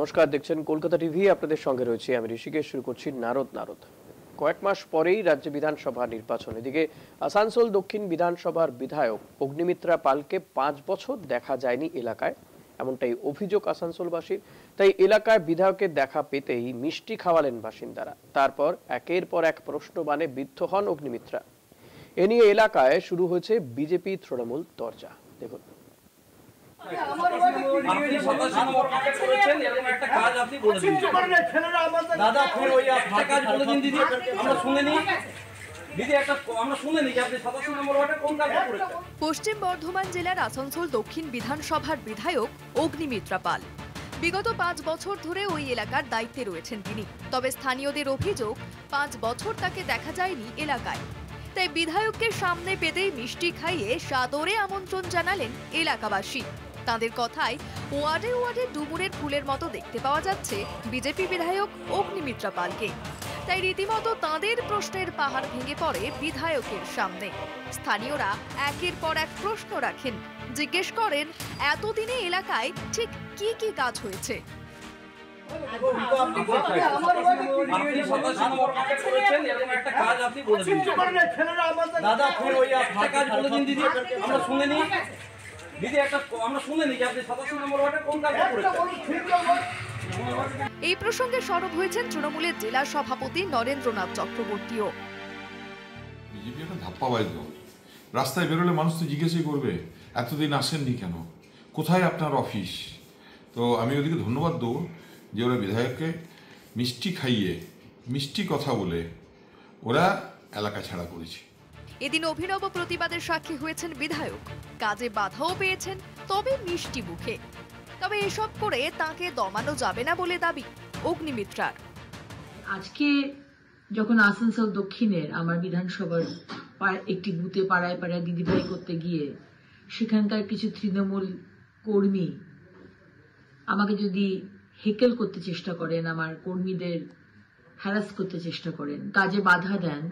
নমস্কার, দেখছেন কলকাতা টিভি। আপনাদের সঙ্গে রয়েছে আমি ঋষিকেশ। শুরু করছি নারদ। কয়েক মাস পরেই রাজ্য বিধানসভা নির্বাচন। এদিকে আসানসোল দক্ষিণ বিধানসভার বিধায়ক অগ্নিমিত্রা পালকে 5 বছর দেখা যায়নি এলাকায়, এমনটাই অভিযোগ আসানসোলবাসীর। তাই এলাকায় বিধায়কের দেখা পেতেই মিষ্টি খাওয়ালেন বাসিন্দারা। তারপর একের পর এক প্রশ্ন বানে বিদ্ধ হন অগ্নিমিত্রা। এ নিয়ে এলাকায় শুরু হয়েছে বিজেপি তৃণমূল তরজা। দেখুন, পশ্চিম বর্ধমান জেলার আসানসোল দক্ষিণ বিধানসভার বিধায়ক অগ্নিমিত্রা পাল বিগত 5 বছর ধরে ওই এলাকার দায়িত্বে রয়েছেন তিনি। তবে স্থানীয়দের অভিযোগ 5 বছর তাকে দেখা যায়নি এলাকায়। তাই বিধায়ককে সামনে পেতেই মিষ্টি খাইয়ে সাদরে আমন্ত্রণ জানালেন এলাকাবাসী। তাদের কথায় ওয়ার্ডে ওয়ার্ডে ডুমুরের ফুলের মতো দেখতে পাওয়া যাচ্ছে বিজেপি বিধায়ক অগ্নিমিত্রা পালকে। তাই রীতিমতো তাঁদের প্রশ্নের পাহাড় ভেঙে পড়ে বিধায়কের সামনে। স্থানীয়রা একের পর এক প্রশ্ন রাখেন, জিজ্ঞেস করেন এতদিনে এলাকায় ঠিক কি কি কাজ হয়েছে। এই প্রসঙ্গে সরব হয়েছেন তৃণমূলের জেলা সভাপতি নরেন্দ্রনাথ চক্রবর্তীও। বিজেপি একটা ধাপ্পাবাজ দল। রাস্তায় বেরোলে মানুষ তো জিজ্ঞেসই করবে এতদিন আসেননি কেন, কোথায় আপনার অফিস। তো আমি ওদিকে ধন্যবাদ দেবো যে ওরা বিধায়ককে মিষ্টি খাইয়ে মিষ্টি কথা বলে ওরা এলাকা ছাড়া করেছে। এদিন অভিনব প্রতিবাদের সাক্ষী হয়েছেন বিধায়ক। কাজে বাধাও পেয়েছেন, তবে মিষ্টি মুখে। তবে এসব করে তাকে দমানো যাবে না বলে দাবি অগ্নিমিত্রার। আজকে যখন আসানসোল দক্ষিণের আমার বিধানসভার একটি বুথে পাড়ায় পাড়ায় দিদিভাই করতে গিয়ে সেখানকার কিছু তৃণমূল কর্মী আমাকে যদি হেকেল করতে চেষ্টা করেন, আমার কর্মীদের হ্যারাস করতে চেষ্টা করেন, কাজে বাধা দেন,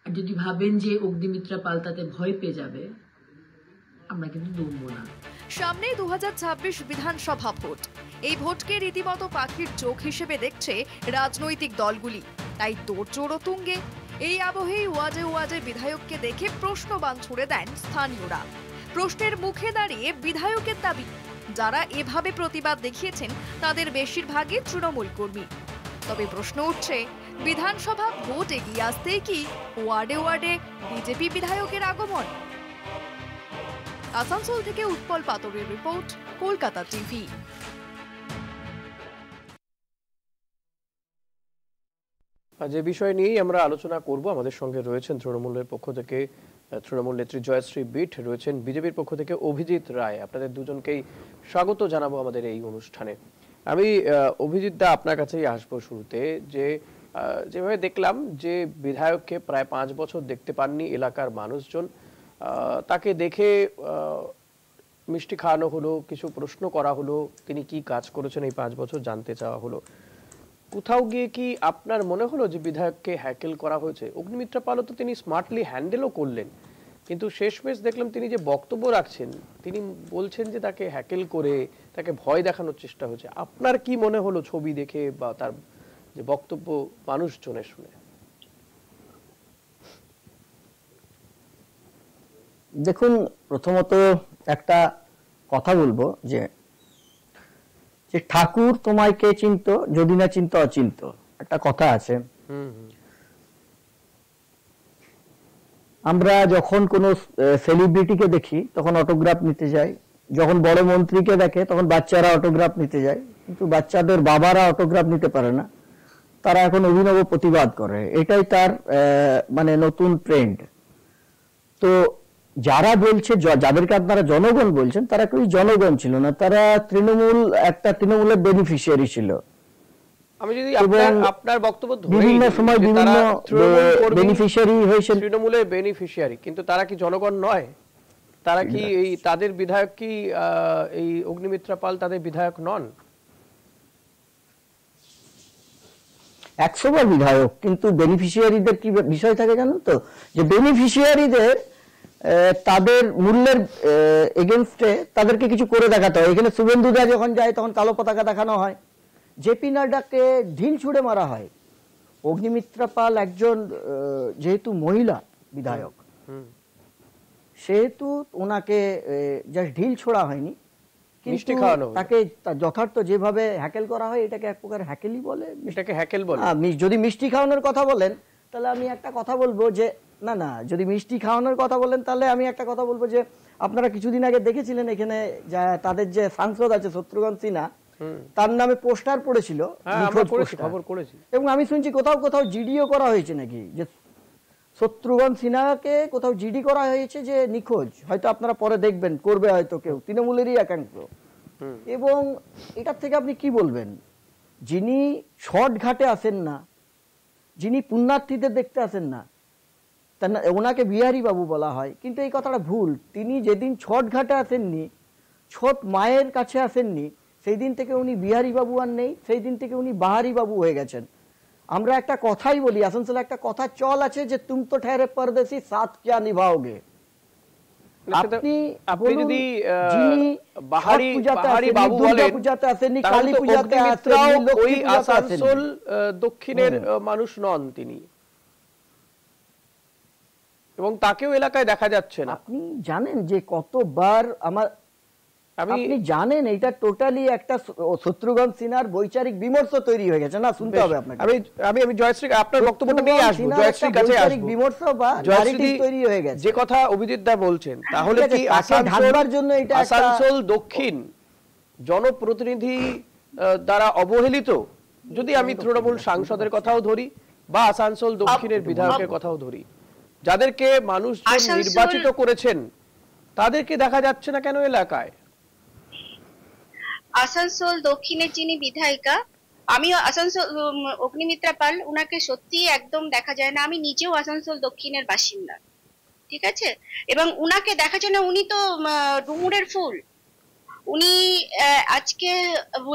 আর যদি ভাবেন যে অগ্নিমিত্রা পাল তাতে ভয় পেয়ে যাবে, আমরা কিন্তু দমব না। সামনেই 2026 বিধানসভা ভোট। এই ভোটকে রীতিমতো পাখির চোখ হিসেবে দেখছে রাজনৈতিক দলগুলি। তাই তোড়জোড় তুঙ্গে। এই আবহেই ওয়াজে ওয়াজে বিধায়ককে দেখে প্রশ্নবাণ ছুড়ে দেন স্থানীয়রা। প্রশ্নের মুখে দাঁড়িয়ে বিধায়কের দাবি, যারা এভাবে প্রতিবাদ দেখিয়েছেন তাদের বেশিরভাগই তৃণমূল কর্মী। তবে প্রশ্ন উঠছে, বিধানসভা ভোট এগিয়ে আসতেই কি ওয়ার্ডে ওয়ার্ডে বিজেপি বিধায়কের আগমন? আসানসোল থেকে উৎপল পাতরের রিপোর্ট, কলকাতা টিভি। যে বিষয় নিয়েই আমরা আলোচনা করব, আমাদের সঙ্গে রয়েছেন তৃণমূলের পক্ষ থেকে তৃণমূল নেত্রী জয়শ্রী বিট, রয়েছেন বিজেপির পক্ষ থেকে অভিজিৎ রায়। আপনাদের দুজনকেই স্বাগত জানাবো আমাদের এই অনুষ্ঠানে। আমি অভিজিৎ দা আপনার কাছেই আসবো শুরুতে। যেভাবে দেখলাম যে বিধায়ককে প্রায় 5 বছর দেখতে পাননি এলাকার মানুষজন, তাকে দেখে মিষ্টি খাওয়ানো হলো, কিছু প্রশ্ন করা হলো, তিনি কি কাজ করেছেন এই 5 বছর জানতে চাওয়া হলো। কোথাও গিয়ে কি আপনার মনে হলো যে বিধায়ককে হ্যাকেল করা হয়েছে? অগ্নিমিত্রা পালও তো তিনি স্মার্টলি হ্যান্ডেলও করলেন, কিন্তু শেষমেশ দেখলাম তিনি যে বক্তব্য রাখছেন, তিনি বলছেন যে তাকে হ্যাকেল করে তাকে ভয় দেখানোর চেষ্টা হয়েছে। আপনার কি মনে হলো ছবি দেখে বা তার যে বক্তব্য মানুষজনের শুনে? দেখুন, প্রথমত একটা কথা বলবো যে ঠাকুর তোমায় কে চিনত, যদি না চিন্ত অচিন্ত, একটা কথা আছে। আমরা যখন কোনো সেলিব্রিটিকে দেখি তখন অটোগ্রাফ নিতে যাই, যখন বড় মন্ত্রীকে দেখে তখন বাচ্চারা অটোগ্রাফ নিতে যায়, কিন্তু বাচ্চাদের বাবারা অটোগ্রাফ নিতে পারে না। তারা এখন অভিনব প্রতিবাদ করে, এটাই তার মানে নতুন ট্রেন্ড। তো যারা বলছে, যাদেরকে আপনারা জনগণ বলছেন, তারা কেউ জনগণ ছিল না, তারা তৃণমূলের বেনিফিশিয়ারি ছিল। আমি যদি আপনার বক্তব্য বিভিন্ন সময় বিভিন্ন বেনিফিশিয়ারি হয়েছে, তৃণমূলের বেনিফিশিয়ারি, কিন্তু তারা কি জনগণ নয়? তারা কি এই তাদের বিধায়ক কি এই অগ্নিমিত্রা পাল তাদের বিধায়ক নন? 100 বার বিধায়ক, কিন্তু বেনিফিশিয়ারিদের কি বিষয় থাকে জানেন তো, যে বেনিফিশিয়ারিদের তাদের মূল্যের এগেনস্টে তাদেরকে কিছু করে দেখাতে হয়। এখানে শুভেন্দুদা যখন যায় তখন কালো পতাকা দেখানো হয়, জেপি নাড্ডাকে ঢিল ছুড়ে মারা হয়। অগ্নিমিত্রা পাল একজন যেহেতু মহিলা বিধায়ক, সেহেতু ওনাকে জাস্ট ঢিল ছোড়া হয়নি, কিন্তু তাকে যথার্থ যেভাবে হ্যাকেল করা হয়, এটাকে এক প্রকার হ্যাকেলই বলে, এটাকে হ্যাকেল বলে। যদি মিষ্টি খাওয়ানোর কথা বলেন তাহলে আমি একটা কথা বলবো যে না, যদি মিষ্টি খাওয়ানোর কথা বলেন তাহলে আমি একটা কথা বলবো যে আপনারা কিছুদিন আগে দেখেছিলেন এখানে তাদের যে সাংসদ আছে শত্রুঘ্ন সিনহা, তার নামে পোস্টার পড়েছিল, এবং আমি শুনছি কোথাও কোথাও জিডিও করা হয়েছে নাকি, যে শত্রুঘ্ন সিনহাকে কোথাও জিডি করা হয়েছে যে নিখোঁজ। হয়তো আপনারা পরে দেখবেন, করবে হয়তো কেউ, তৃণমূলেরই একাংশ। এবং এটার থেকে আপনি কি বলবেন? যিনি ছট ঘাটে আসেন না, যিনি পুণ্যার্থীদের দেখতে আসেন না, ওনাকে বিহারী বাবু বলা হয়, কিন্তু এই কথাটা ভুল। তিনি যেদিন ছট ঘাটে আসেননি, ছট মায়ের কাছে আসেননি, সেই দিন থেকে উনি বিহারী বাবু আর নেই, সেই দিন থেকে উনি বাহারি বাবু হয়ে গেছেন। আমরা একটা কথাই বলি, আসানসোলে একটা কথা চল আছে যে তুম তো ঠেরে পরদেশি সাথ ক্যা নিভাওগে। আপনি যদি বাহারি বাবু বলেন, পূজাতে আসেননি, কালী পূজাতে আসেননি, ওই আসানসোল দক্ষিণের মানুষ নন তিনি, এবং তাকেও এলাকায় দেখা যাচ্ছে না। আপনি জানেন যে কতবার আপনি জানেন এটা টোটালি একটা শত্রুঘ্ন সিনহার বৈচারিক বিমর্ষ তৈরি হয়ে গেছে। না, শুনতে হবে আপনাকে। আমি জয়শ্রী আপনার বক্তব্যটা নিয়ে আসবো, জয়শ্রীর কাছে আসবো। বিমর্ষ বা ন্যারেটিভ তৈরি হয়ে গেছে, যে কথা অভিজিৎ দা বলছেন, তাহলে কি আসানসোল দক্ষিণ জনপ্রতিনিধি দ্বারা অবহেলিত? যদি আমি তৃণমূল সাংসদের কথাও ধরি বা আসানসোল দক্ষিণের বিধায়কের কথাও ধরি, যাদেরকে মানুষ নির্বাচিত করেছেন, তাদেরকে দেখা যাচ্ছে না কেন এলাকায়? আসানসোল দক্ষিণের যিনি বিধায়িকা, আমি আসানসোল অগ্নিমিত্রা পাল, উনাকে সত্যি একদম দেখা যায় না। আমি নিজেও আসানসোল দক্ষিণের বাসিন্দা, ঠিক আছে, এবং উনাকে দেখা যায় না। উনি তো ডুমুরের ফুল। উনি আজকে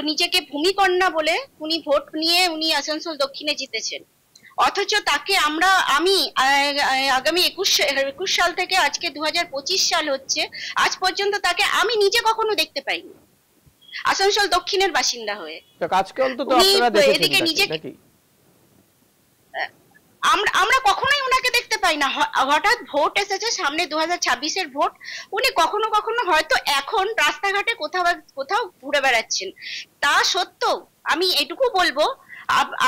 নিজেকে ভূমিকন্যা বলে উনি ভোট নিয়ে উনি আসানসোল দক্ষিণে জিতেছেন, অথচ তাকে আমি আগামী 21 সাল থেকে আজকে 2025 সাল হচ্ছে, আজ পর্যন্ত তাকে আমি নিজে কখনো দেখতে পাইনি আসানসোল দক্ষিণের বাসিন্দা হয়ে। আমরা কখনোই উনাকে দেখতে পাই না। হঠাৎ ভোট এসেছে সামনে, 2026-এর ভোট, উনি কখনো কখনো হয়তো এখন রাস্তাঘাটে কোথাও ঘুরে বেড়াচ্ছেন। তা সত্ত্বেও আমি এটুকু বলবো,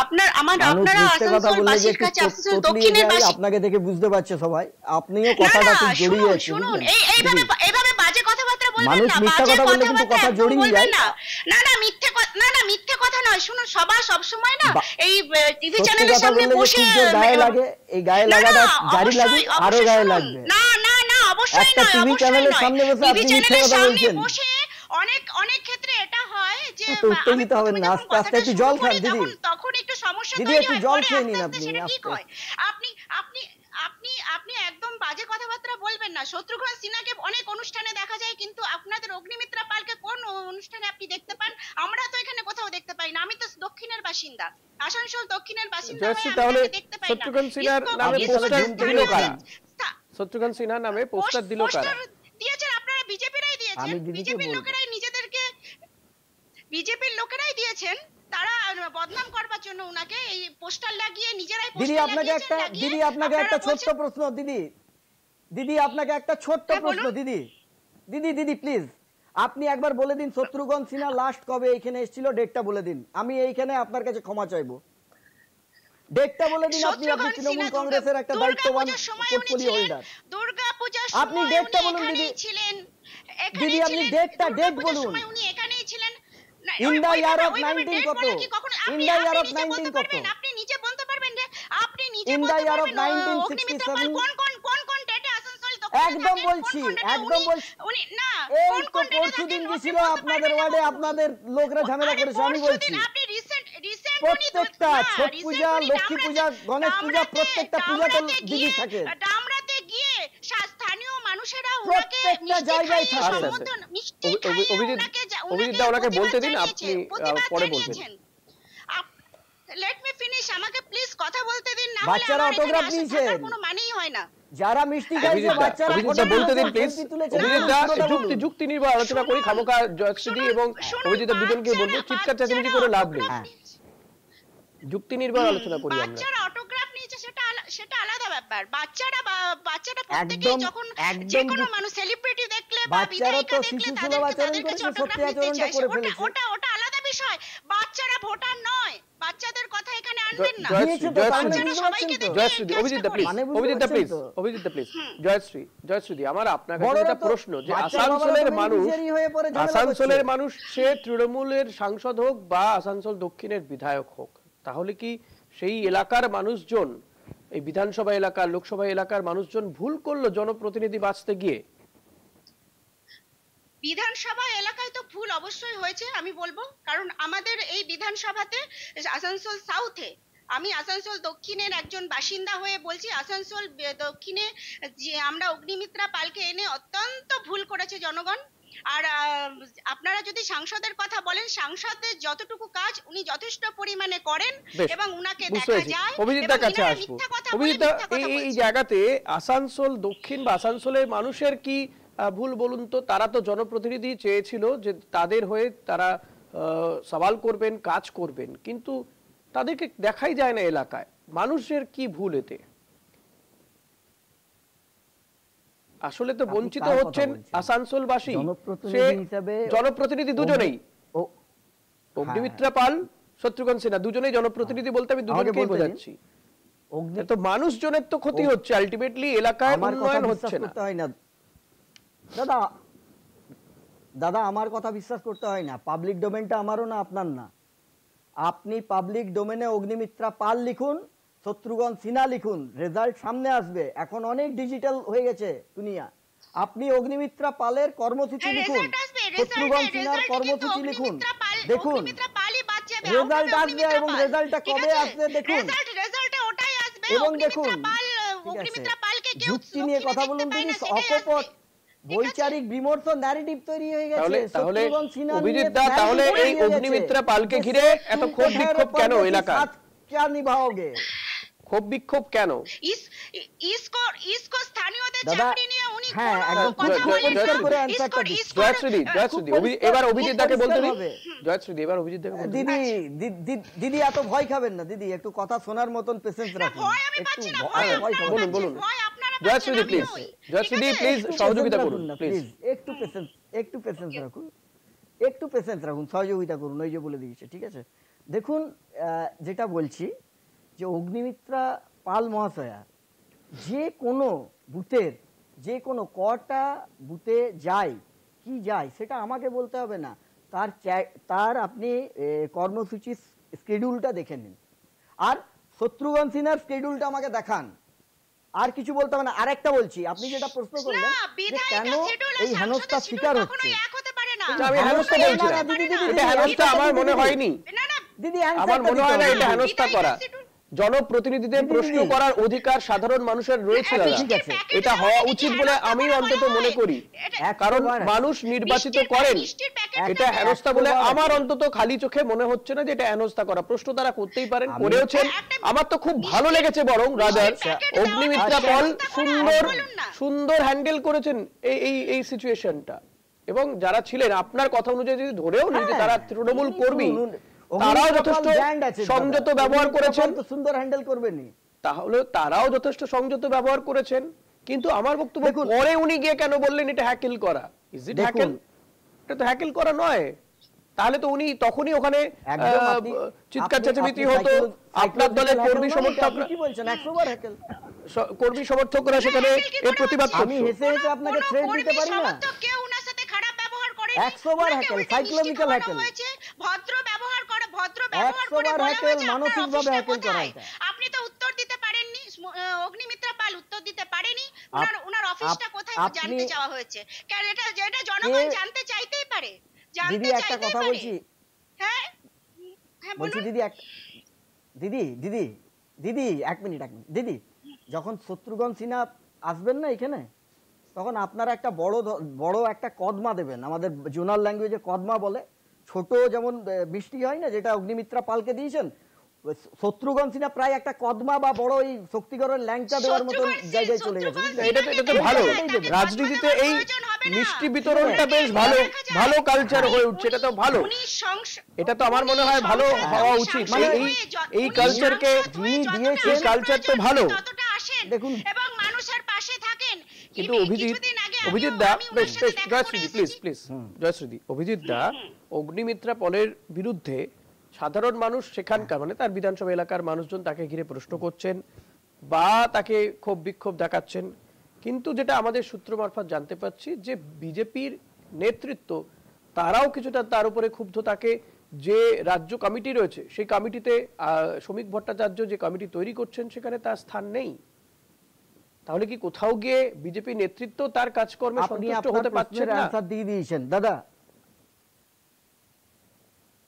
আপনারা আসানসোলবাসীর কাছে, আসানসোল দক্ষিণের বাসী, আপনাকে দেখে বুঝতে পারছে সবাই, আপনিও কথাটা খুব জড়িয়ে আছেন। শুনুন, এইভাবে বাজে কথাবার্তা বলবেন মানুষ না, মিথ্যা কথা বললে কিন্তু কথা জড়িয়ে যায় না। মিথ্যে কথা নয়। শুনুন, সব সময় না এই টিভি চ্যানেলের সামনে বসে গায়ে লাগে, এই গায়ে লাগাটা জারি লাগে, আরো গায়ে লাগবে। না, অবশ্যই একটা টিভি চ্যানেলের সামনে বসে আপনি মিথ্যা কথা বলছেন। অনেক ক্ষেত্রে এটা হয় যে উত্তেজিত হবেন না, আস্তে আস্তে একটু জল খান দিদি, তখন একটু সমস্যা দিদি একটু জল খেয়ে নিন আপনি। আপনি একদম বাজে কথাবার্তা বলবেন না। শত্রুঘ্ন সিনহাকে অনেক অনুষ্ঠানে দেখা যায়, কিন্তু আপনাদের অগ্নিমিত্রা পালকে কোন অনুষ্ঠানে আপনি দেখতে পান? আমরা তো এখানে কোথাও দেখতে পাই না। আমি তো দক্ষিণের বাসিন্দা, আসানসোল দক্ষিণের বাসিন্দা হয়ে আমি দেখতে পাই না। শত্রুঘ্ন সিনহার নামে পোস্টার দিল কারা? শত্রুঘ্ন সিনহার নামে পোস্টার দিল কারা? দিয়েছেন আপনারা, বিজেপিরাই দিয়েছেন। বিজেপির লোকেরাই দিয়েছেন। তারা বদনাম করবার জন্য উনাকে এই পোস্টার লাগিয়ে নিজেরাই পোস্টার দিদি আপনাকে একটা ছোট্ট প্রশ্ন, দিদি আপনাকে একটা ছোট্ট প্রশ্ন, দিদি প্লিজ আপনি একবার বলে দিন শত্রুঘ্ন সিনহা লাস্ট কবে এখানে এসেছিল, ডেটটা বলে দিন। আমি এইখানে আপনার কাছে ক্ষমা চাইবো, ডেটটা বলে দিন। আপনি তৃণমূল কংগ্রেসের একটা দায়িত্ববান পোর্টফোলিও হোল্ডার, দুর্গাপূজার আপনি ডেটটা বলুন দিদি। দিদি আপনি ডেট বলুন। উনি এখানেই ছিলেন। ইন দ্য ইয়ার অফ 19 কত? ইন দ্য ইয়ার অফ 19 কত? আপনি নিজে বলতে পারবেন যে আপনি নিজে ইন দ্য ইয়ার অফ 1967 কোন ডেটে আসানসোল একদম বলছি উনি না এই তো পরশুদিন গিয়েছিল আপনাদের ওয়ার্ডে, আপনাদের লোকরা ঝামেলা করেছে। আমি বলছি আপনি রিসেন্ট প্রত্যেকটা ছট পূজা, লক্ষ্মী পূজা, গণেশ পূজা, প্রত্যেকটা পূজা তো দিদি থাকে। ডামরাতে গিয়ে স্থানীয় মানুষেরা ওনাকে প্রত্যেকটা জায়গায় থাকে। অভিজিৎ দা ওনাকে বলতে দিন, আপনি পরে বলবেন। লেট মি ফিনিশ, আমাকে প্লিজ কথা বলতে দিন, না হলে বাচ্চারা অটোগ্রাফ নিয়েছেন, কোনো মানেই হয় না। যারা মিষ্টি খাইছে বাচ্চারা অভিজিৎ বলতে দিন প্লিজ। অভিজিৎ যুক্তি নির্ভর আলোচনা করি, খামোখা জয়শ্রী এবং অভিজিৎ দুজনকে বলবো চিৎকার চেঁচামেচি করে লাভ নেই, যুক্তি নির্ভর আলোচনা করি আমরা। বাচ্চারা অটোগ্রাফ নিয়েছে সেটা আলাদা ব্যাপার। বাচ্চারা প্রত্যেকেই যখন যে কোনো মানুষ সেলিব্রিটি দেখলে বা বিধায়িকা দেখলে তাদের কাছে অটোগ্রাফ নিতে চায়, ওটা আলাদা বিষয়। বাচ্চারা ভোটার নয়, বাচ্চাদের কথা এখানে আনবেন না। জয়শ্রী আমার আপনার কাছে একটা প্রশ্ন, যে আসানসোলের মানুষ সে তৃণমূলের সাংসদ হোক বা আসানসোল দক্ষিণের বিধায়ক হোক, তাহলে কি সেই এলাকার মানুষজন, এই বিধানসভা এলাকার লোকসভা এলাকার মানুষজন ভুল করলো জনপ্রতিনিধি বাঁচতে গিয়ে? বিধানসভা এলাকায় তো ভুল অবশ্যই হয়েছে আমি বলবো, কারণ আমাদের এই বিধানসভাতে আসানসোল সাউথে, আমি আসানসোল দক্ষিণের একজন বাসিন্দা হয়ে বলছি, আসানসোল দক্ষিণে যে আমরা অগ্নিমিত্রা পালকে এনে অত্যন্ত ভুল করেছে জনগণ। আর আপনারা যদি সাংসদের কথা বলেন, সাংসদের যতটুকু কাজ উনি যথেষ্ট পরিমাণে করেন এবং উনাকে দেখা যায়। অভিজিৎদার কাছে আসবো। অভিজিৎদা, এই জায়গাতে আসানসোল দক্ষিণ বা আসানসোলের মানুষের কি ভুল বলুন তো? তারা তো জনপ্রতিনিধি চেয়েছিল যে তাদের হয়ে তারা সওয়াল করবেন, কাজ করবেন, কিন্তু তাদেরকে দেখাই যায় না এলাকায়। মানুষের কি ভুল এতে? আসলে তো বঞ্চিত হচ্ছেন আসানসোলবাসী, জনপ্রতিনিধি দুজনেই, অগ্নিমিত্রা পাল, শত্রুঘ্ন সিনহা, দুজনেই জনপ্রতিনিধি বলতে আমি দুজনকেই বোঝাচ্ছি। তো মানুষজনের তো ক্ষতি হচ্ছে, আলটিমেটলি এলাকায় উন্নয়ন হচ্ছে না। দাদা আমার কথা বিশ্বাস করতে হয় না, পাবলিক ডোমেনটা আমারও না আপনার না। আপনি পাবলিক ডোমেনে অগ্নিমিত্রা পাল লিখুন, শত্রুঘ্ন সিনহা লিখুন, রেজাল্ট সামনে আসবে। এখন অনেক ডিজিটাল হয়ে গেছে দুনিয়া। আপনি অগ্নিমিত্রা পালের কর্মসূচি লিখুন, শত্রুঘ্ন সিনহার কর্মসূচি লিখুন, দেখুন রেজাল্ট আসবে। এবং রেজাল্টটা কবে আসবে দেখুন, এবং দেখুন। ঠিক আছে, যুক্তি নিয়ে কথা বলুন দিদি, অকপট বৈচারিক বিমর্ষ ন্যারেটিভ তৈরি হয়ে গেছে। তাহলে অভিজিৎ দা, তাহলে এই অগ্নিমিত্রা পালকে ঘিরে এত ক্ষোভ বিক্ষোভ কেন এলাকায়? क्या निभाओगे? ক্ষোভ বিক্ষোভ কেন? ইসকো স্থানীয়দের চাকরি নিয়ে উনি হ্যাঁ একদম পরিষ্কার করে অ্যানসারটা দিন। জয়শ্রী এবার অভিজিৎ দাকে বলতে দিন। জয়শ্রী এবার অভিজিৎ দাকে বলতে দিন। দিদি এত ভয় খাবেন না দিদি, একটু কথা শোনার মতন পেশেন্স রাখুন। বলুন জয়শ্রী প্লিজ, জয়শ্রী প্লিজ সহযোগিতা করুন প্লিজ। একটু পেশেন্স রাখুন, একটু পেশেন্স রাখুন, সহযোগিতা করুন। ওই যে বলে দিয়েছে, ঠিক আছে। দেখুন যেটা বলছি, যে অগ্নিমিত্রা পাল মহাশয়া যে কোনো বুথের যে কোনো কটা বুথে যায় কি যায় সেটা আমাকে বলতে হবে না, তার আপনি কর্মসূচি স্কেডিউলটা দেখে নিন, আর শত্রুঘ্ন সিনহার স্কেডিউলটা আমাকে দেখান, আর কিছু বলতে হবে না। আরেকটা বলছি, আপনি যেটা প্রশ্ন করলেন যে কেন এই হেনস্থার শিকার হচ্ছে, আমি হেনস্থা বলছি না, এটা হেনস্থা আমার মনে হয়নি দিদি, আমার মনে হয় না এটা হেনস্থা করা। জনপ্রতিনিধিদের প্রশ্ন করার অধিকার সাধারণ মানুষের রয়েছে দাদা, এটা হওয়া উচিত বলে আমি অন্তত মনে করি, কারণ মানুষ নির্বাচিত করেন। এটা হেনস্থা বলে আমার অন্তত খালি চোখে মনে হচ্ছে না যে এটা হেনস্থা করা। প্রশ্ন তারা করতেই পারেন, করেওছেন। আমার তো খুব ভালো লেগেছে, বরং রাদার অগ্নিমিত্রা পাল সুন্দর হ্যান্ডেল করেছেন এই সিচুয়েশনটা। এবং যারা ছিলেন আপনার কথা অনুযায়ী যদি ধরেও নিই যে তারা তৃণমূল কর্মী, তারাও যথেষ্ট সংযত ব্যবহার করেছেন, সুন্দর হ্যান্ডেল করবেননি, তাহলে তারাও যথেষ্ট সংযত ব্যবহার করেছেন। কিন্তু আমার বক্তব্য, পরে উনি গিয়ে কেন বললেন এটা হ্যাকেল করা? Is it Haeckel? এটা তো হ্যাকেল করা নয়। তাহলে তো উনি তখনই ওখানে চিৎকার চেঁচামেচি হতো, আপনার দলের কর্মী সমর্থকরা, কি বলছেন 100 বার হ্যাকেল, কর্মী সমর্থকরা সেখানে এর প্রতিবাদ করছে। আমি হেসে হেসে আপনাকে থ্রেট দিতে পারি না, কেউ ওনার সাথে খারাপ ব্যবহার করে 100 বার হ্যাকেল, সাইকোলজিক্যাল হ্যাকেল, ভদ্র ব্যবহার করে, ভদ্র ব্যবহার করে মানসিকভাবে হ্যাকেল করা। আপনি তো উত্তর দিতে পারেননি, অগ্নিমিত্রা পাল উত্তর দিতে পারেনি, ওনার অফিসটা কোথায় জানতে চাওয়া হয়েছে, কারণ যেটা জনগণ জানতে চাইতেই পারে। দিদি একটা কথা বলছি, হ্যাঁ বলছি দিদি এক মিনিট দিদি, যখন শত্রুঘ্ন সিনহা আসবেন না এখানে, তখন আপনারা একটা বড় একটা কদমা দেবেন, আমাদের জোনাল ল্যাঙ্গুয়েজে কদমা বলে, ছোট যেমন বৃষ্টি হয় না, যেটা অগ্নিমিত্রা পালকে দিয়েছেন, শত্রুঘ্ন সিনহা প্রায় একটা কদমা বা বড় এই শক্তিগড়ের ল্যাংচা দেওয়ার মতন জায়গায় চলে গেছে। এটা তো ভালো, রাজনীতিতে এই মিষ্টি বিতরণটা বেশ ভালো ভালো কালচার হয়ে উঠছে, এটা তো ভালো, এটা তো আমার মনে হয় ভালো হওয়া উচিত। মানে এই কালচারকে যিনি দিয়েছেন, এই কালচার তো ভালো। দেখুন এবং মানুষের পাশে থাকেন। কিন্তু অভিজিৎ দা, জয়শ্রীদি প্লিজ জয়শ্রীদি, অভিজিৎ দা অগ্নিমিত্রা পলের বিরুদ্ধে সাধারণ মানুষ সেখানকার মানে তার বিধানসভা এলাকার মানুষজন তাকে ঘিরে প্রশ্ন করছেন বা তাকে ক্ষোভ বিক্ষোভ দেখাচ্ছেন, কিন্তু যেটা আমাদের সূত্র মারফত জানতে পাচ্ছি যে বিজেপির নেতৃত্ব তারাও কিছুটা তার উপরে ক্ষুব্ধ। তাকে যে রাজ্য কমিটি রয়েছে সেই কমিটিতে শ্রমিক ভট্টাচার্য যে কমিটি তৈরি করছেন সেখানে তার স্থান নেই। তাহলে কি কোথাও গিয়ে বিজেপি নেতৃত্ব তার কাজকর্মে সন্তুষ্ট হতে পারছেন না? আনসার দিয়ে দিয়েছেন দাদা,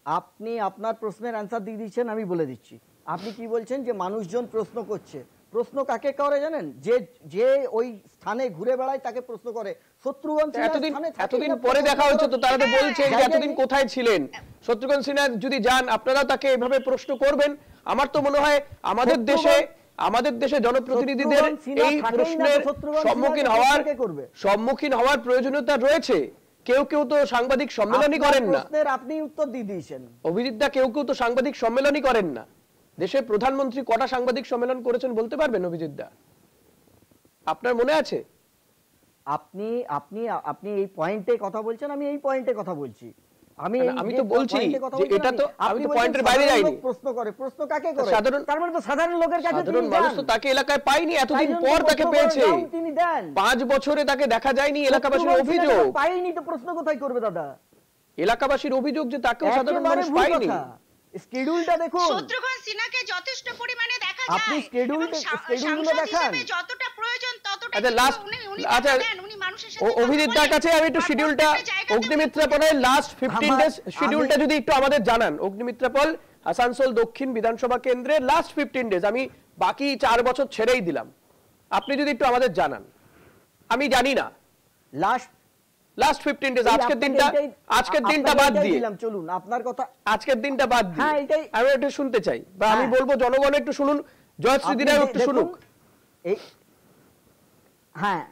আপনি আপনার প্রশ্নের অ্যান্সার দিয়ে দিচ্ছেন। আমি বলে দিচ্ছি আপনি কি বলছেন যে মানুষজন প্রশ্ন করছে। প্রশ্ন কাকে করে জানেন? যে যে ওই স্থানে ঘুরে বেড়ায় তাকে প্রশ্ন করে। শত্রুঘ্ন সিনহা এতদিন পরে দেখা হচ্ছে তো তারা তো বলছে যে এতদিন কোথায় ছিলেন শত্রুঘ্ন সিনহা, যদি যান আপনারা তাকে এভাবে প্রশ্ন করবেন। আমার তো মনে হয় আমাদের দেশে জনপ্রতিনিধিদের এই প্রশ্নের সম্মুখীন হওয়ার প্রয়োজনীয়তা রয়েছে। কেউ কেউ তো সাংবাদিক সম্মেলনই করেন না। আপনি উত্তর দিয়ে দিয়েছেন অভিজিৎ দা, কেউ কেউ তো সাংবাদিক সম্মেলনই করেন না। দেশের প্রধানমন্ত্রী কটা সাংবাদিক সম্মেলন করেছেন বলতে পারবেন অভিজিৎ দা? আপনার মনে আছে? আপনি আপনি আপনি এই পয়েন্টে কথা বলছেন, আমি এই পয়েন্টে কথা বলছি। আমি তো বলছি যে এটা তো আমি তো পয়েন্টের বাইরে যাইনি। প্রশ্ন করে, প্রশ্ন কাকে করে? সাধারণ, তার মানে তো সাধারণ লোকের কাছে সাধারণ মানুষ তো তাকে এলাকায় পায়নি, এতদিন পর তাকে পেয়েছে। তিনি দেন 5 বছরে তাকে দেখা যায়নি। এলাকাবাসীর অভিযোগ পাইনি তো প্রশ্ন কোথায় করবে দাদা? এলাকাবাসীর অভিযোগ যে তাকেও সাধারণ মানুষ পায়নি। শিডিউলটা দেখুন। শত্রুঘ্ন সিনহাকে যথেষ্ট পরিমাণে দেখা যায়। আপনি শিডিউলগুলো দেখান। যতটা প্রয়োজন ততটা উনি মানুষের সাথে অভিজিৎ দার কাছে আমি একটু শিডিউলটা অগ্নিমিত্রা পলের লাস্ট 15 ডেজ শিডিউলটা যদি একটু আমাদের জানান। অগ্নিমিত্রা পল আসানসোল দক্ষিণ বিধানসভা কেন্দ্রের লাস্ট 15 ডেজ, আমি বাকি 4 বছর ছেড়েই দিলাম, আপনি যদি একটু আমাদের জানান। আমি জানি না লাস্ট 15 ডেজ, আজকের দিনটা বাদ দিয়ে চলুন আপনার কথা, আজকের দিনটা বাদ দিয়ে আমি একটু শুনতে চাই, বা আমি বলবো জনগণ একটু শুনুন, জয়শ্রীদিরাও একটু শুনুক। হ্যাঁ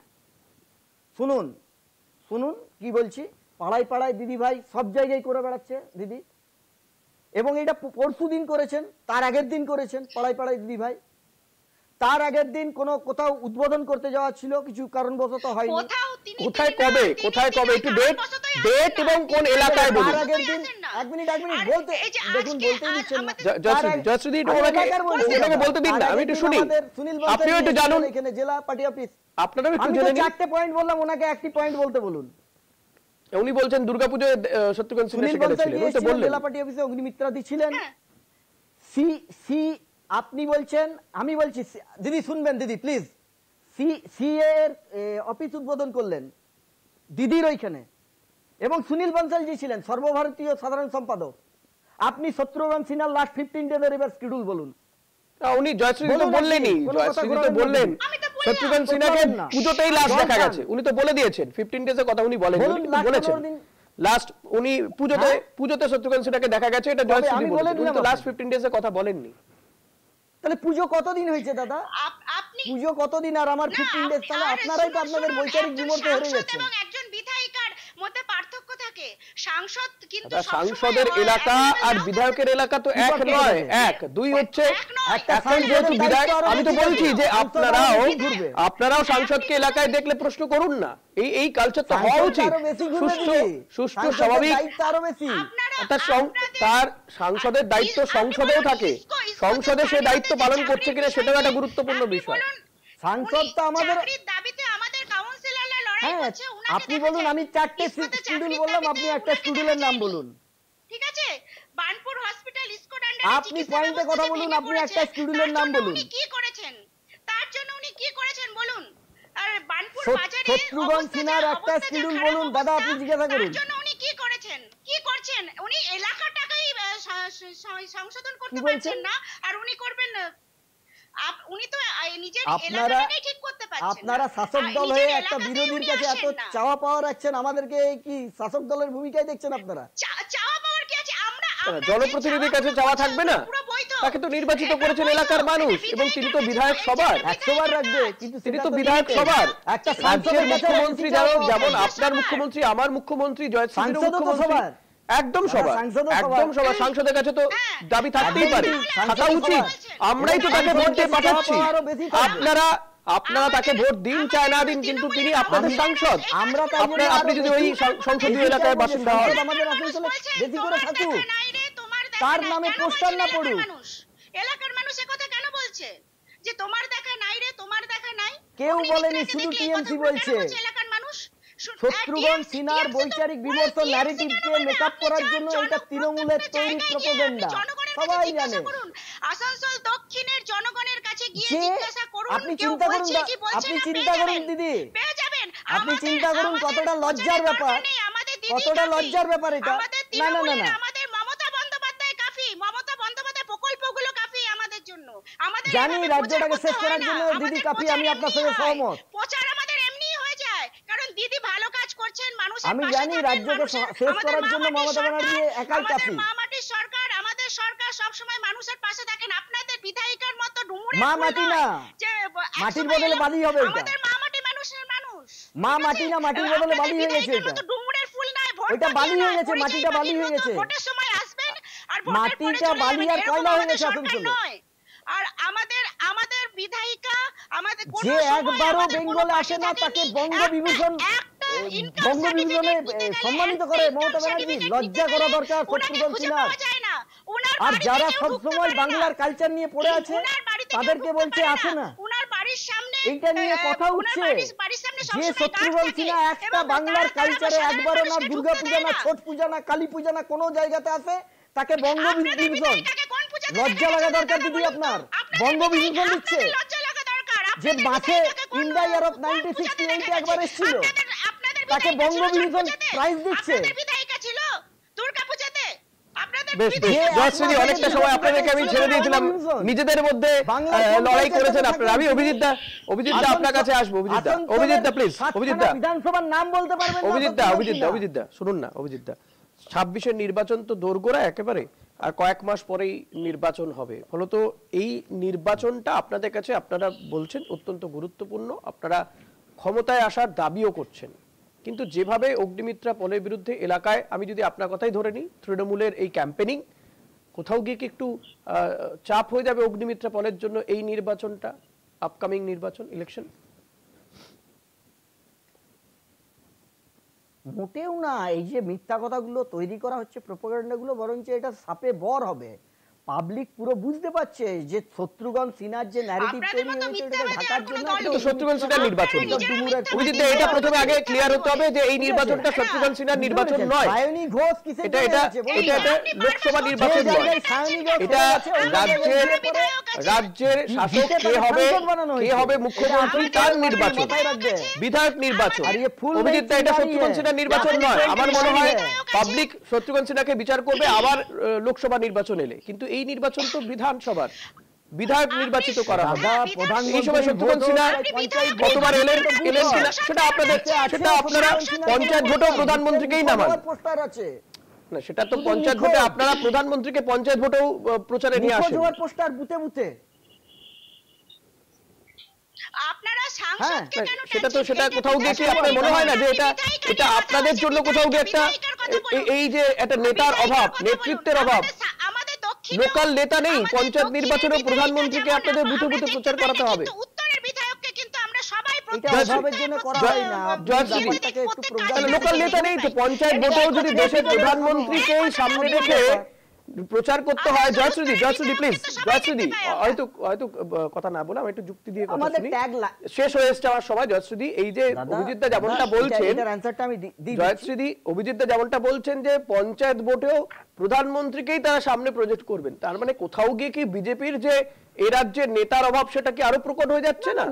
শুনুন শুনুন কি বলছি। পাড়ায় পাড়ায় দিদি ভাই সব জায়গায় করে বেড়াচ্ছে দিদি, এবং এটা পরশু দিন করেছেন, তার আগের দিন করেছেন পাড়ায় পাড়ায় দিদি ভাই। তার আগের দিন কোথাও উদ্বোধন করতে যাওয়া ছিল, কিছু কারণবশত হয়নি। কোথায় কবে একটু ডেট এবং কোন এলাকায় বলুন। তার আগের দিন এক মিনিট বলতে দেখুন, বলতেই দিচ্ছেন না। জয়শ্রী ওনাকে বলতে দিন না, আমি একটু শুনি, আপনিও একটু জানুন। এখানে জেলা পার্টি অফিস, আপনারাও একটু আমি জেনে নিন। 4টে পয়েন্ট বললাম, ওনাকে একটি পয়েন্ট বলতে বলুন। উনি বলছেন দুর্গাপূজায় শত্রুঘ্ন সিনহা সেখানে ছিলেন, উনি তো বললেন জেলা পার্টি অফিসে অগ্নিমিত্রাদি ছিলেন। আপনি বলছেন, আমি বলছি দিদি শুনবেন দিদি প্লিজ। সি এর অফিস উদ্বোধন করলেন দিদির ওইখানে, এবং সুনীল বনসালজি ছিলেন সর্বভারতীয় সাধারণ সম্পাদক। আপনি শত্রুঘ্ন সিনহার লাস্ট 15 ডেজ এর শিডিউল বলুন। উনি জয়শ্রী তো বললেনই, জয়শ্রী তো বললেন শত্রুঘ্ন সিনহাকে পুজোতেই লাস্ট দেখা গেছে, উনি তো বলে দিয়েছেন। 15 ডেজ এর কথা উনি বলেছেন লাস্ট, উনি পুজোতে শত্রুঘ্ন সিনহাকে দেখা গেছে, এটা জয়শ্রী বলেছেন, উনি তো লাস্ট 15 ডেজ এর কথা বলেননি। তাহলে পুজো কতদিন হয়েছে দাদা? পুজো কতদিন আর আমার 15 ডেজ? তাহলে আপনারাই তো আপনাদের বৈচারিক বিমর্ষে হেরে যাচ্ছেন। এবং একজন বিধায়িকার মধ্যে পার্থক্য থাকে। সাংসদ কিন্তু সাংসদের এলাকা আর বিধায়কের এলাকা তো এক নয়, এক দুই হচ্ছে। এখন যেহেতু বিধায়ক, আমি তো বলছি যে আপনারাও সাংসদকে এলাকায় দেখলে প্রশ্ন করুন না। এই কালচার তো হওয়া উচিত, সুষ্ঠু স্বাভাবিক। তার সাংসদের দায়িত্ব সংসদেও থাকে, সংসদে সে দায়িত্ব পালন করছে কিনা সেটাও একটা গুরুত্বপূর্ণ বিষয়। সাংসদ তো আমাদের দাবিতে আমাদের কাউন্সিলররা লড়াই করছে। আপনি বলুন, আমি 4টে শিডিউল বললাম, আপনি একটা শিডিউলের নাম বলুন। ঠিক আছে, বানপুর হসপিটাল ইসকোডান্ডারে আপনি পয়েন্টে কথা বলুন, আপনি একটা শিডিউলের নাম বলুন। উনি কি করেছেন, তার জন্য উনি কি করেছেন বলুন। আর বানপুর বাজারে শত্রুঘ্ন সিনহার একটা শিডিউল বলুন দাদা, আপনি জিজ্ঞাসা করুন। তার জন্য উনি কি করেছেন, কি করছেন? উনি এলাকাটাকেই সংশোধন করতে পারছেন না, আর উনি করবেন উনি তো নিজের এলাকাটাকেই ঠিক করতে পারছেন না। আপনারা শাসক দল হয়ে একটা বিরোধীর কাছে এত চাওয়া পাওয়া রাখছেন, আমাদেরকে কি শাসক দলের ভূমিকায় দেখছেন আপনারা? চাওয়া পাওয়ার কি আছে? আমরা জনপ্রতিনিধির কাছে চাওয়া থাকবে না? তাকে তো নির্বাচিত করেছেন এলাকার মানুষ এবং তিনি তো বিধায়ক সবার। 100 বার রাখবে, কিন্তু তিনি তো বিধায়ক সবার। একটা রাজ্যের মুখ্যমন্ত্রী যেমন আপনার মুখ্যমন্ত্রী, আমার মুখ্যমন্ত্রী, জয়শ্রীর মুখ্যমন্ত্রী, একদম সবার, একদম সবার। সাংসদের কাছে তো দাবি থাকতেই পারে, থাকা উচিত। আমরাই তো তাকে ভোট দিয়ে পাঠাচ্ছি। আপনারা তাকে ভোট দিন চায় না দিন, কিন্তু তিনি আপনাদের সাংসদ। আপনি যদি ওই সংসদীয় এলাকায় বাসিন্দা হন, আমাদের আসানসোলে বেশি করে থাকুক, তার নামে পোস্টার না পড়ুক। এলাকার মানুষ একথা কেন বলছে যে তোমার দেখা নাই রে, তোমার দেখা নাই? কেউ বলেনি, শুধু টিএমসি বলছে। এলাকার মানুষ শত্রুঘ্ন সিনহার বৈচারিক বিমর্ষণ ন্যারেটিভকে মেকআপ করার জন্য এটা তৃণমূলের তৈরি প্রপাগান্ডা, সবাই জানে। আসানসোল দক্ষিণের জনগণের কাছে গিয়ে যে জিজ্ঞাসা করুন, আপনি চিন্তা করুন, আপনি চিন্তা করুন দিদি, পেয়ে যাবেন। আপনি চিন্তা করুন কতটা লজ্জার ব্যাপার, কতটা লজ্জার ব্যাপার এটা। না না না না, আমাদের মমতা বন্দ্যোপাধ্যায় কাফি, মমতা বন্দ্যোপাধ্যায় প্রকল্পগুলো কাফি আমাদের জন্য। আমাদের জানি রাজ্যটাকে শেষ করার জন্য দিদি কাফি, আমি আপনার সঙ্গে সহমত। প্রচার আমাদের এমনি হয়ে যায়, কারণ দিদি ভালো কাজ করছেন, মানুষের আমি পাশে জানি থাকেন, রাজ্যকে শেষ করার জন্য মমতা ব্যানার্জি একাই কাফি। মামাটির সরকার, আমাদের সরকার সবসময় মানুষের পাশে থাকেন। আপনাদের বিধায়িকার মতো ডুমুরে মা মাটি না, মাটির বদলে বালি হবে এটা। আমাদের মামাটি মানুষের মানুষ, মা মাটি না, মাটির বদলে বালি হয়ে গেছে এটা। ডুমুরের ফুল নাই, ভোট এটা বালি হয়ে গেছে, মাটিটা বালি হয়ে গেছে। ভোটের সময় আসবেন আর মাটিটা বালি আর কয়লা হয়ে গেছে আসানসোলে। আর আমাদের বিধায়িকা, আমাদের যে একবারও বেঙ্গলে আসে না তাকে বঙ্গবিভূষণে সম্মানিত করে মমতা ব্যানার্জি। লজ্জা করা দরকার শত্রুঘ্ন সিনহার। আর যারা সবসময় বাংলার কালচার নিয়ে পড়ে আছে তাদেরকে বলছে আসে না। এইটা নিয়ে কথা উঠছে যে শত্রুঘ্ন সিনহা একটা বাংলার কালচারে একবারও না দুর্গা পূজা না ছট পূজা না কালী পূজা না কোনো জায়গাতে আসে, তাকে বঙ্গবিভূষণ। লজ্জা লাগা দরকার দিদি আপনার। বঙ্গবিভূষণ দিচ্ছে যে মাঠে ইন্ডিয়া ইউরোপ 1968 একবার এসেছিল, তাকে বঙ্গবিভূষণ প্রাইজ দিচ্ছে। অনেকটা সময় আপনাদেরকে আমি ছেড়ে দিয়েছিলাম, নিজেদের মধ্যে লড়াই করেছেন আপনারা। আমি অভিজিৎদা আপনার কাছে আসবো। অভিজিৎদা প্লিজ, বিধানসভার নাম বলতে পারবেন? অভিজিৎদা শুনুন না। অভিজিৎদা, 26-এর নির্বাচন তো দোরগোড়া একেবারে, আর কয়েক মাস পরেই নির্বাচন হবে। ফলত এই নির্বাচনটা আপনাদের কাছে, আপনারা বলছেন অত্যন্ত গুরুত্বপূর্ণ, আপনারা ক্ষমতায় আসার দাবিও করছেন, কিন্তু যেভাবে অগ্নিমিত্রা পলের বিরুদ্ধে এলাকায়, আমি যদি আপনার কথাই ধরে নিই, তৃণমূলের এই ক্যাম্পেনিং, কোথাও গিয়ে কি একটু চাপ হয়ে যাবে অগ্নিমিত্রা পলের জন্য এই নির্বাচনটা, আপকামিং নির্বাচন, ইলেকশন? মোটেও না। এই যে মিথ্যা কথাগুলো তৈরি করা হচ্ছে, প্রোপাগান্ডাগুলো, বরঞ্চ এটা সাপে বর হবে। পাবলিক পুরো বুঝতে পারছে যে শত্রুঘ্ন সিনহার যে ন্যারেটিভ তৈরি হয়েছে এটাকে ঢাকার জন্য। কিন্তু শত্রুঘ্ন সিনহার নির্বাচন, অভিজিৎদা এটা প্রথমে আগে ক্লিয়ার হতে হবে যে এই নির্বাচনটা শত্রুঘ্ন সিনহার নির্বাচন নয়। সায়নী ঘোষ কিসে এটা লোকসভা নির্বাচন নয়, এটা রাজ্যের শাসক কে হবে মুখ্যমন্ত্রী তার নির্বাচন, বিধায়ক নির্বাচন। অভিজিৎদা এটা শত্রুঘ্ন সিনহার নির্বাচন নয়। আমার মনে হয় পাবলিক শত্রুঘ্ন সিনহাকে বিচার করবে আবার লোকসভা নির্বাচন এলে, কিন্তু এই নির্বাচন তো বিধানসভার, বিধায়ক নির্বাচিত করা হবে। এই সময় শত্রুঘ্ন সিনহা কতবার এলেন কিনা সেটা আপনারা পঞ্চায়েত ভোটেও প্রধানমন্ত্রীকেই নামান না, সেটা তো পঞ্চায়েত ভোটে আপনারা প্রধানমন্ত্রীকে পঞ্চায়েত ভোটেও প্রচারে নিয়ে আসেন। পোস্টার বুথে বুথে সেটা কোথাও গিয়ে কি আপনার মনে হয় না যে এটা আপনাদের জন্য কোথাও গিয়ে একটা, এই যে একটা নেতার অভাব, নেতৃত্বের অভাব, লোকাল নেতা নেই, পঞ্চায়েত নির্বাচনে প্রধানমন্ত্রীকে আপনাদের বুথে বুথে প্রচার করাতে হবে। লোকাল নেতা নেই তো, পঞ্চায়েত ভোটেও যদি দেশের প্রধানমন্ত্রীকেই সামনে রেখে প্রচার করতে হয়। জয়শ্রী প্লিজ, জয়শ্রী হয়তো কথা না বলে আমি একটু যুক্তি দিয়ে কথা শুনি, শেষ হয়ে এসছে আমার সময়। জয়শ্রী, এই যে অভিজিৎদা যেমনটা বলছেন, জয়শ্রী অভিজিৎদা যেমনটা বলছেন যে পঞ্চায়েত ভোটেও প্রধানমন্ত্রীকেই তারা সামনে প্রজেক্ট করবেন, তার মানে কোথাও গিয়ে কি বিজেপির যে এই রাজ্যের নেতার অভাব সেটা কি আরো প্রকট হয়ে যাচ্ছে না?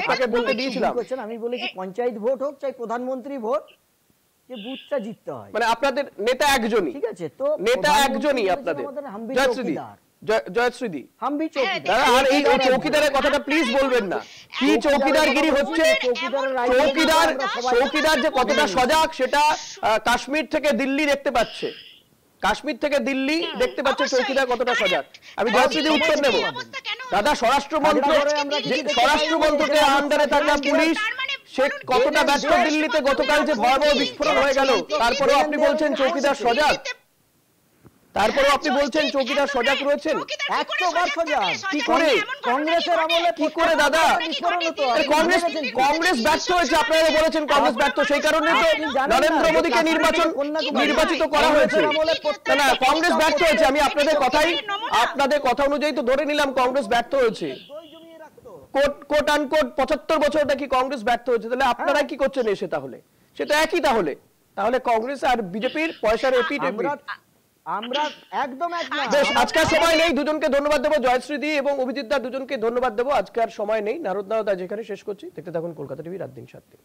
আপনাকে বলতে দিয়েছিলাম, আমি বলেছি পঞ্চায়েত ভোট হোক চাই প্রধানমন্ত্রী ভোট, যে বুথটা জিততে হয়। মানে আপনাদের নেতা একজনই, ঠিক আছে, তো নেতা একজনই আপনাদের। জয়শ্রী হাম্বি চৌকিদার, আর এই চৌকিদারের কথাটা প্লিজ বলবেন না। কি চৌকিদারগিরি হচ্ছে? চৌকিদার যে কতটা সজাগ সেটা কাশ্মীর থেকে দিল্লি দেখতে পাচ্ছে। কাশ্মীর থেকে দিল্লি দেখতে পাচ্ছে অবশ্যই, চৌকিদার কতটা সজাগ। আমি correct। জয়শ্রীদি উত্তর নেব। এই অবস্থা কেন হলো? দাদা, স্বরাষ্ট্র মন্ত্রকে আন্ডারে থাকা পুলিশ সে কতটা ব্যস্ত দিল্লিতে গতকাল যে ভয়াবহ বিস্ফোরণ হয়ে গেল, তারপরেও আপনি বলছেন চৌকিদার সজাগ, তারপরেও আপনি বলছেন চৌকিদার সজাগ রয়েছেন। 100বার সজাগ। কি করে? কংগ্রেসের আমলে কি করে দাদা? বিস্ফোরণ হতো। কংগ্রেস ব্যর্থ হয়েছে, আপনারা বলেছেন কংগ্রেস ব্যর্থ, সেই কারণে তো নরেন্দ্র মোদীকে নির্বাচিত করা হয়েছে। না, কংগ্রেস ব্যর্থ হয়েছে, আমি আপনাদের কথা অনুযায়ী তো ধরে নিলাম কংগ্রেস ব্যর্থ হয়েছে। কোট আনকোট 75 বছরটা কি কংগ্রেস ব্যর্থ হয়েছে? তাহলে আপনারা কি করছেন এসে? তাহলে সেটা একই। তাহলে কংগ্রেস আর বিজেপির পয়সার এপিট। আমরা একদম একমত। বেশ, আজকের সময় নেই, দুজনকে ধন্যবাদ দেবো, জয়শ্রীদি এবং অভিজিৎ দা দুজনকে ধন্যবাদ দেবো। আজকে আর সময় নেই, নারদ যেখানে শেষ করছি। দেখতে থাকুন কলকাতা টিভি, রাত দিন 7।